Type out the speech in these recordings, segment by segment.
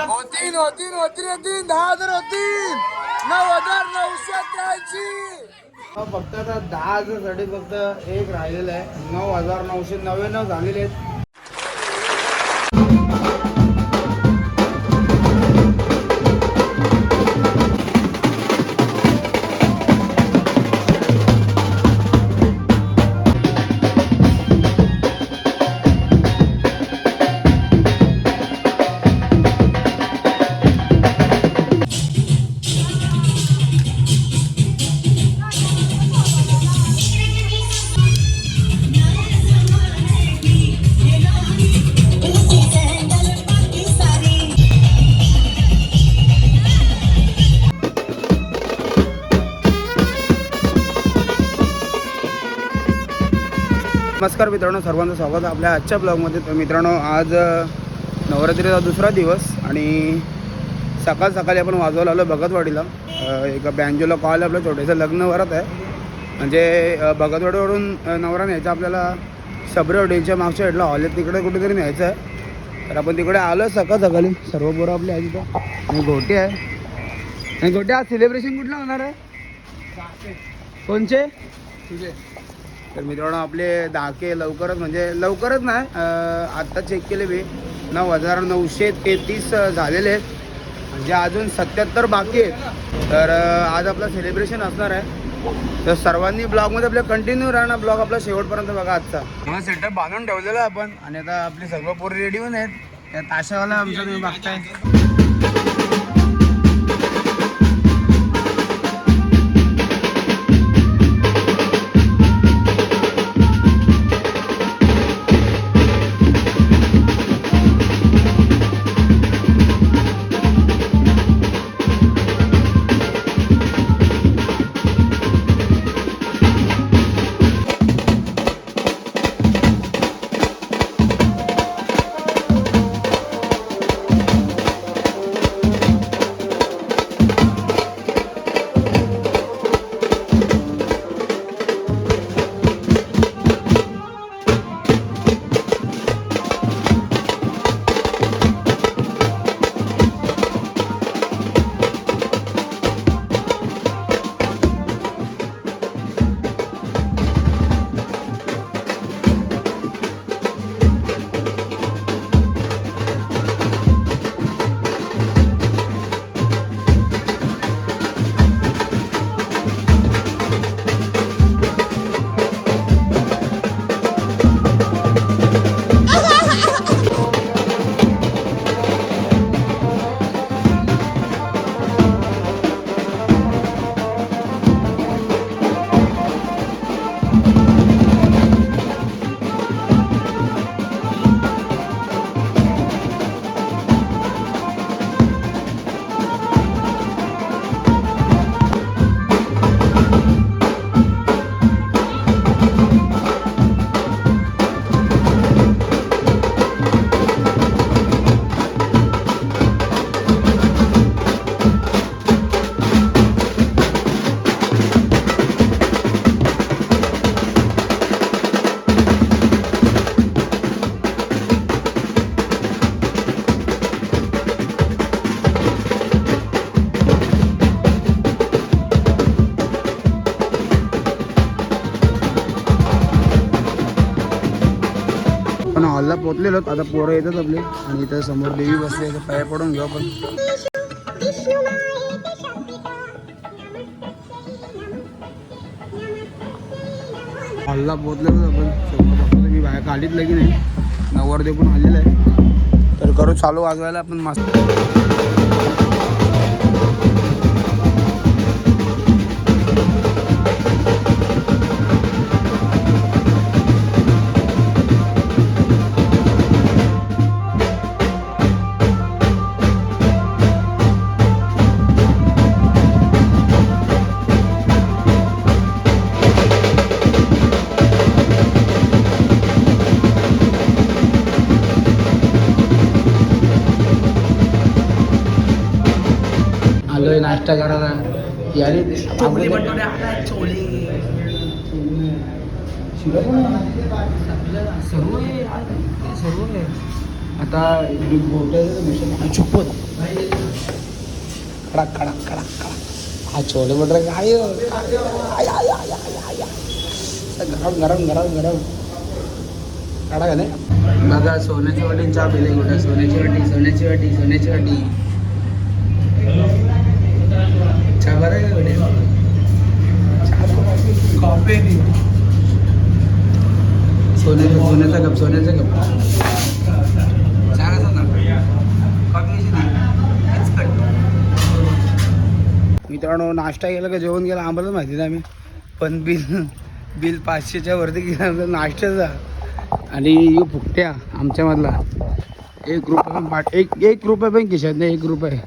होतीन होतीन होतीन होतीन 10,000 होतीन 9,983. फक्त आता 10,000 साठी फक्त एक राहिलेलं आहे. 9,999 झालेले आहेत. नमस्कार मित्रांनो, सर्वांचं स्वागत आहे आपल्या आजच्या ब्लॉगमध्ये. तर मित्रांनो, आज नवरात्रीचा दुसरा दिवस आणि सकाळ सकाळी आपण वाजवायला आलो भगतवाडीला. एका बँजोला कॉल आपलं छोटंसं लग्न वरात आहे. म्हणजे भगतवाडीवरून नवरा न्यायचा आपल्याला सबरे हॉटेलच्या मागच्या साईडला हॉल आहे, तिकडे कुठेतरी न्यायचं आहे. तर आपण तिकडे आलो सकाळ सकाळी. सर्व पोरं आपली आहे तिथं आणि गोटे आहे. आणि गोटे आज सेलिब्रेशन कुठलं होणार आहे? कोणचे तुझे? तर मित्रांनो, आपले दाके लवकरच, म्हणजे लवकरच नाही, आत्ता चेक केले मी 9,933 झालेले आहेत. म्हणजे अजून 77 बाकी आहेत. तर आज आपलं सेलिब्रेशन असणार आहे. तर सर्वांनी ब्लॉगमध्ये आपल्या कंटिन्यू राहणार. ब्लॉग आपला शेवटपर्यंत बघा आजचा. हा सेटअप बांधून ठेवलेला आहे आपण. आणि आता आपली सर्व पोरी रेडी होऊन आहेत. त्या ताशावाला आमचा तुम्ही बघताय. हॉलला पोचलेलो. आता पोरं येतात आपले. आणि इथं समोर देवी बसले. पाया पडून घेऊ आपण. हॉलला पोचलेलो आपण. समोर बघतो मी बाहेर काढीत लगी नाही. नवरदेव पण आलेलं आहे. तर करू चालू वाजवायला आपण मस्त. आलोय नाश्ता करायला. यारी सर्व आहे. आता चुपत खडा खडा खडा खडा. हा छोले भटुरे काय गरम गरम गरम गरम काढा का नाही. बघा सोन्याची वाटी चहा पिले कुठे. सोन्याची वाटी सोन्याची वाटी सोन्याची वाटी. चहा बरं आहे का कुठे. कॉफी सोन्याचा कप सोन्याचा कप. चहा कसा ना कॉफी कशी नाही. मित्रांनो नाश्ता केला का जेवण गेला आम्हालाच माहिती नाही आम्ही. पण बिल 500च्या वरती गेला नाश्त्याचा. आणि यो फुकट्या आमच्यामधला 1 रुपया पण एक रुपये पण खिशात नाही. 1 रुपये.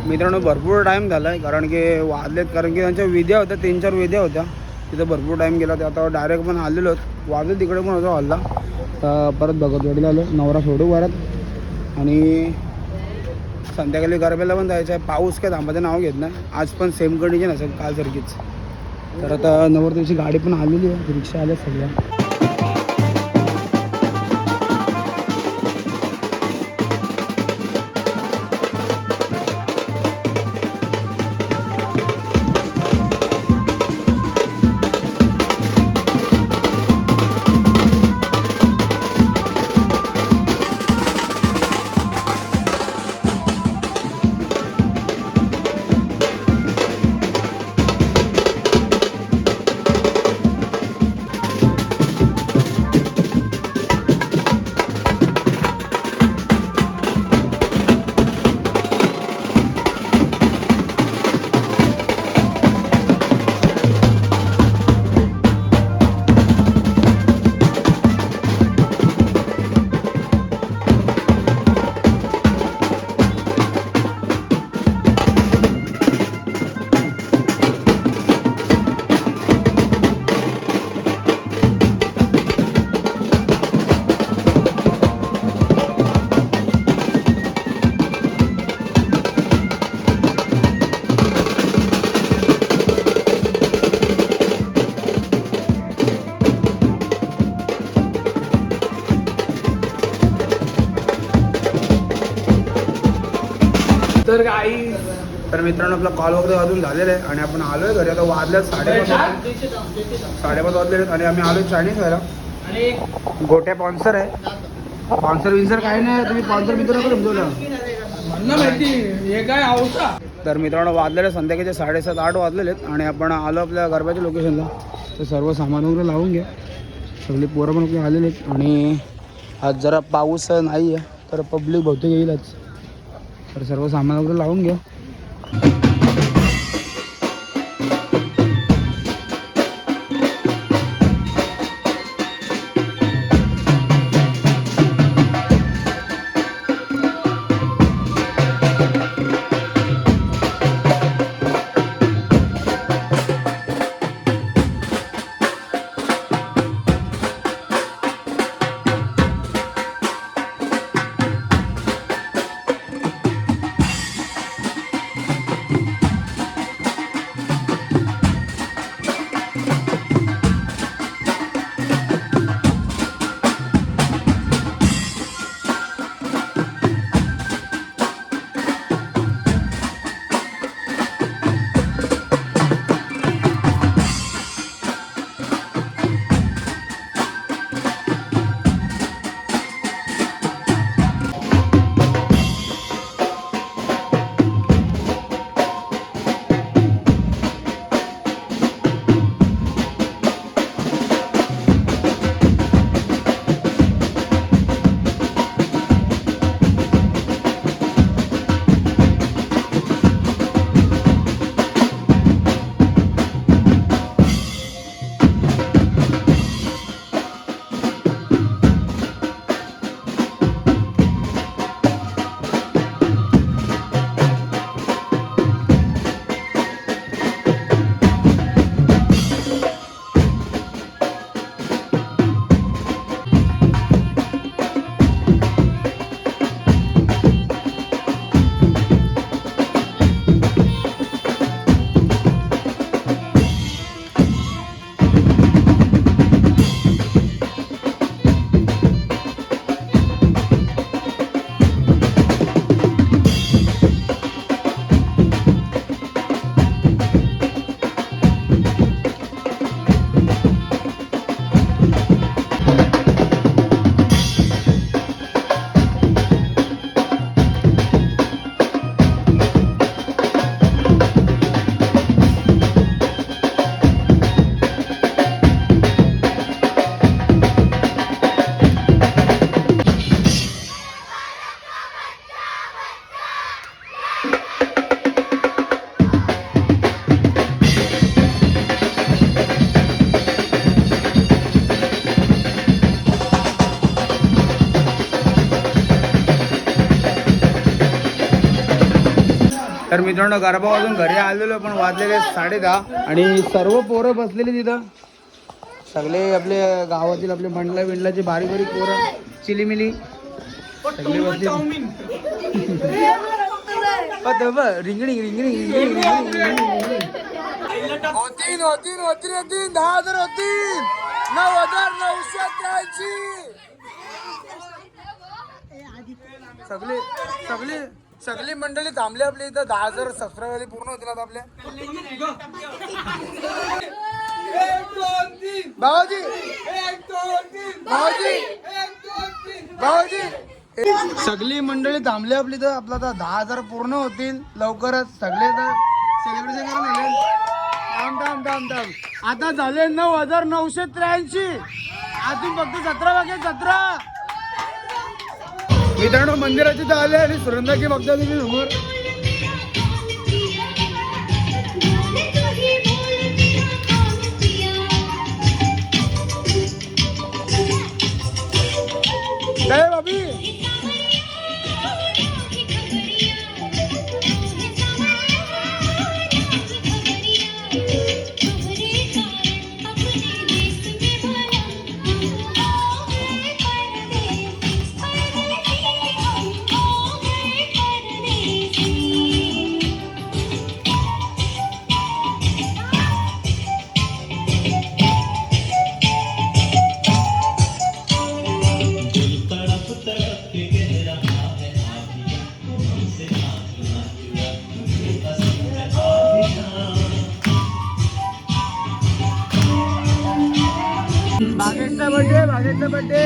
मित्रांनो भरपूर टाईम झाला आहे कारण की वाजलेत. कारण की त्यांच्या विद्या होत्या 3-4 विद्या होत्या तिथं भरपूर टाईम गेला. ते आता डायरेक्ट पण आलेलो वाजले तिकडे पण होतो हल्ला. तर परत भगतवाडीला आलो. नवरा सोडू घरात आणि संध्याकाळी गरब्याला पण जायचं आहे. पाऊस काय थांबायचं नाव घेत नाही. आज पण सेम कंडिशन असेल कालसारखीच. तर आता नवरदेवाची गाडी पण आलेली आहे. रिक्षा आल्या सगळ्या. तर मित्रांनो आपला कॉल वगैरे वाजून झालेला आहे आणि आपण आलो आहे घरी. आता वाजल्यात 5:30 वाजलेले आहेत आणि आम्ही आलो चायनीज खायला. गोट्या स्पॉन्सर आहे. स्पॉन्सर विन्सर काही नाही. तुम्ही स्पॉन्सर मित्र नका समजवलं म्हणणं माहिती हे काय आवडता. तर मित्रांनो वाजलेले संध्याकाळचे 7:30-8 वाजलेले आहेत आणि आपण आलो आपल्या गरब्याच्या लोकेशनला. तर सर्व सामान वगैरे लावून घ्या. सगळे पोरं पण आलेले आहेत आणि आज जरा पाऊस नाही आहे तर पब्लिक बहुतेक येईलच. तर सर्व सामान वगैरे लावून घ्या. तर मित्रांनो गरबा वाजून घरी आलेलो पण वाजलेले 10:30 आणि सर्व पोरं बसलेली तिथं. सगळे आपले गावातील आपले बिंडलाचे बारीक बारीक पोरं चिलीमिली सगळे बसले. रिंगणी होतीन 10,000 होतील 9,983. सगळी मंडळी थांबली आपली इथं. 10,000 सबस्क्रायबर पूर्ण होतील आता आपल्या. भाऊजी सगळी मंडळी थांबली आपली तर आपला आता 10,000 पूर्ण होतील लवकरच. सगळे तर सेलिब्रेशन करून आले. थांब आता झाले 9,983. अजून फक्त 17 बाकी 17. मित्रांनो मंदिराचे तर आले आणि सुरंदाची बघता तुम्ही समोर. काय बाबी भागेशचा बर्थडे.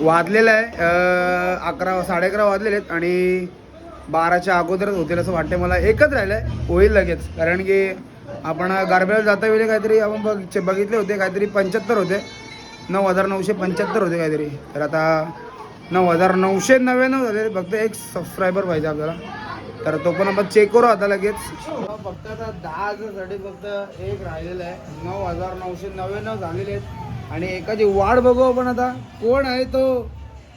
वाजलेलं आहे 11 वाजलेले आहेत आणि 12च्या अगोदरच होतील असं वाटतं मला. एकच राहिलं आहे, होईल लगेच. कारण की आपण गरब्याला जाता वेळी काहीतरी आपण बघितले होते काहीतरी 75 होते. 9,975 होते काहीतरी. तर आता 9,999 झाले. फक्त एक सबस्क्रायबर पाहिजे आपल्याला. तर तो पण आपण चेक करू आता लगेच. फक्त आता 10,000साठी फक्त एक राहिलेलं आहे. 9,999 झालेले आहेत आणि एकाची वाट बघू आपण आता. कोण आहे तो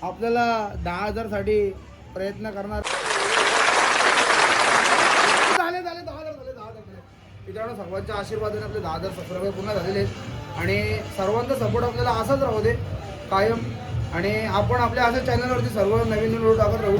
आपल्याला 10,000साठी प्रयत्न करणार. झाले 10,000 मित्रांनो. सर्वांच्या आशीर्वादाने आपले 10,000 सबस्क्रायबर पूर्ण झालेले आहेत आणि सर्वांचा सपोर्ट आपल्याला असाच राहू दे कायम. आणि आपण आपल्या अशा चॅनलवरती सर्व नवीन व्हिडिओ टाकत राहू.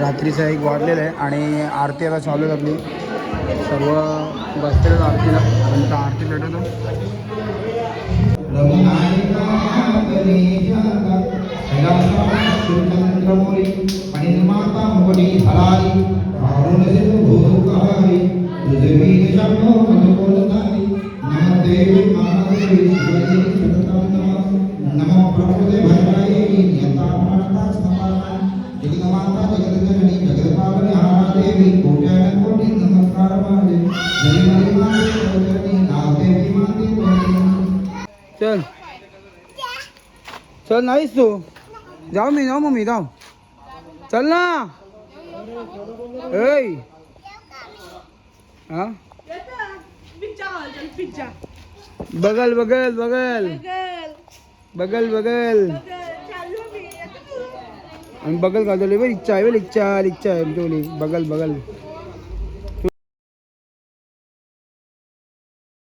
रात्रीचा एक वाजलेला आहे आणि आरती आता चालू लागली. सर्व बसलेलं आरतीला आणि आता आरती भेटतो. चल चल नाहीस तू जाऊ मी जाऊ मम्मी जाऊ चल ना. ऐ हा बगल बगल बगल बगल बगल आणि बगल का इच्छा आहे इच्छा इच्छा आहे बगल बगल